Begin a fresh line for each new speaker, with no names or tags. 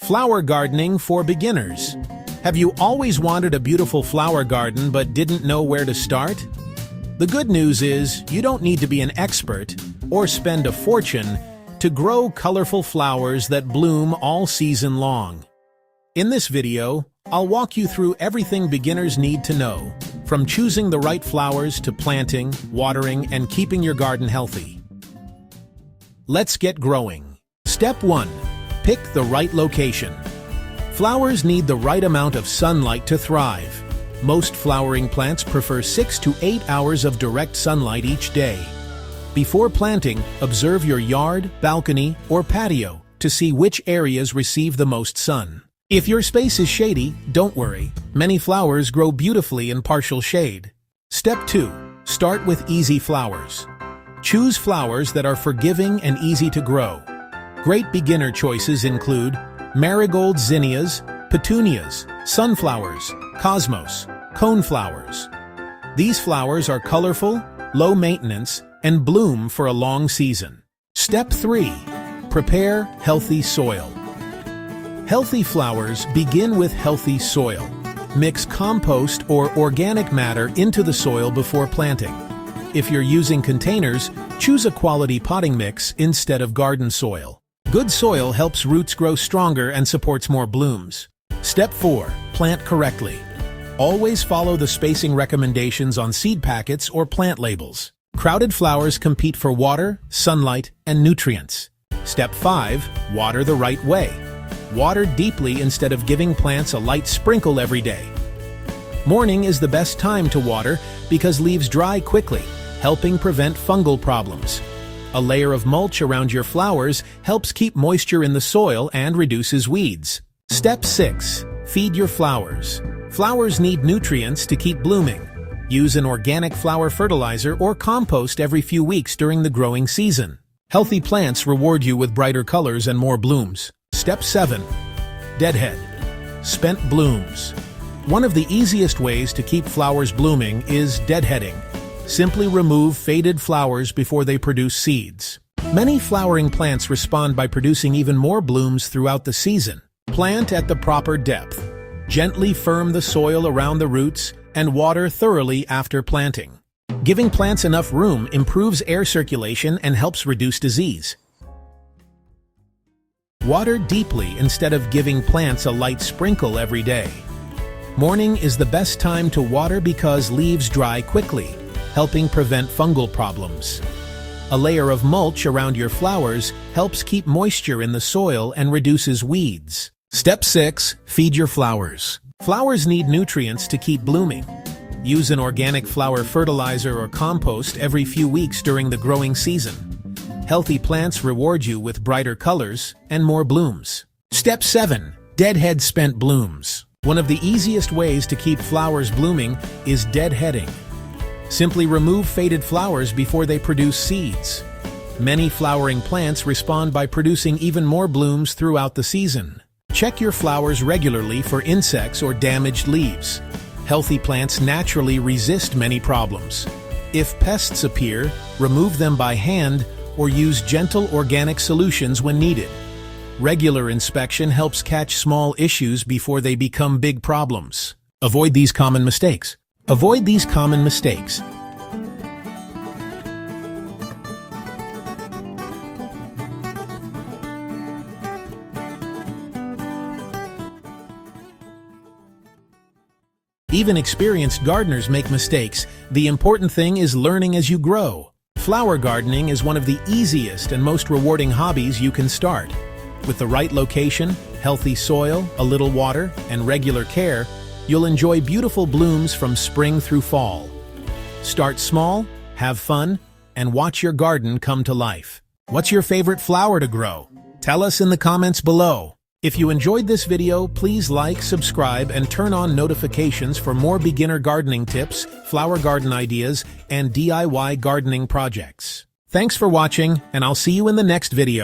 Flower gardening for beginners. Have you always wanted a beautiful flower garden but didn't know where to start? The good news is you don't need to be an expert or spend a fortune to grow colorful flowers that bloom all season long. In this video, I'll walk you through everything beginners need to know, from choosing the right flowers to planting, watering, and keeping your garden healthy. Let's get growing. Step 1. Pick the right location. Flowers need the right amount of sunlight to thrive. Most flowering plants prefer 6 to 8 hours of direct sunlight each day. Before planting, observe your yard, balcony, or patio to see which areas receive the most sun. If your space is shady, don't worry. Many flowers grow beautifully in partial shade. Step 2. Start with easy flowers. Choose flowers that are forgiving and easy to grow. Great beginner choices include marigold zinnias, petunias, sunflowers, cosmos, coneflowers. These flowers are colorful, low maintenance, and bloom for a long season. Step 3. Prepare healthy soil. Healthy flowers begin with healthy soil. Mix compost or organic matter into the soil before planting. If you're using containers, choose a quality potting mix instead of garden soil. Good soil helps roots grow stronger and supports more blooms. Step 4. Plant correctly. Always follow the spacing recommendations on seed packets or plant labels. Crowded flowers compete for water, sunlight, and nutrients. Step 5. Water the right way. Water deeply instead of giving plants a light sprinkle every day. Morning is the best time to water because leaves dry quickly, helping prevent fungal problems. A layer of mulch around your flowers helps keep moisture in the soil and reduces weeds. Step 6. Feed your flowers. Flowers need nutrients to keep blooming. Use an organic flower fertilizer or compost every few weeks during the growing season. Healthy plants reward you with brighter colors and more blooms. Step 7. Deadhead. Spent blooms. One of the easiest ways to keep flowers blooming is deadheading. Simply remove faded flowers before they produce seeds. Many flowering plants respond by producing even more blooms throughout the season. Plant at the proper depth. Gently firm the soil around the roots and water thoroughly after planting. Giving plants enough room improves air circulation and helps reduce disease. Water deeply instead of giving plants a light sprinkle every day. Morning is the best time to water because leaves dry quickly, helping prevent fungal problems. A layer of mulch around your flowers helps keep moisture in the soil and reduces weeds. Step 6. Feed your flowers. Flowers need nutrients to keep blooming. Use an organic flower fertilizer or compost every few weeks during the growing season. Healthy plants reward you with brighter colors and more blooms. Step 7. Deadhead spent blooms. One of the easiest ways to keep flowers blooming is deadheading. Simply remove faded flowers before they produce seeds. Many flowering plants respond by producing even more blooms throughout the season. Check your flowers regularly for insects or damaged leaves. Healthy plants naturally resist many problems. If pests appear, remove them by hand or use gentle organic solutions when needed. Regular inspection helps catch small issues before they become big problems. Avoid these common mistakes. Even experienced gardeners make mistakes. The important thing is learning as you grow. Flower gardening is one of the easiest and most rewarding hobbies you can start. With the right location, healthy soil, a little water, and regular care, you'll enjoy beautiful blooms from spring through fall. Start small, have fun, and watch your garden come to life. What's your favorite flower to grow? Tell us in the comments below. If you enjoyed this video, please like, subscribe, and turn on notifications for more beginner gardening tips, flower garden ideas, and DIY gardening projects. Thanks for watching, and I'll see you in the next video.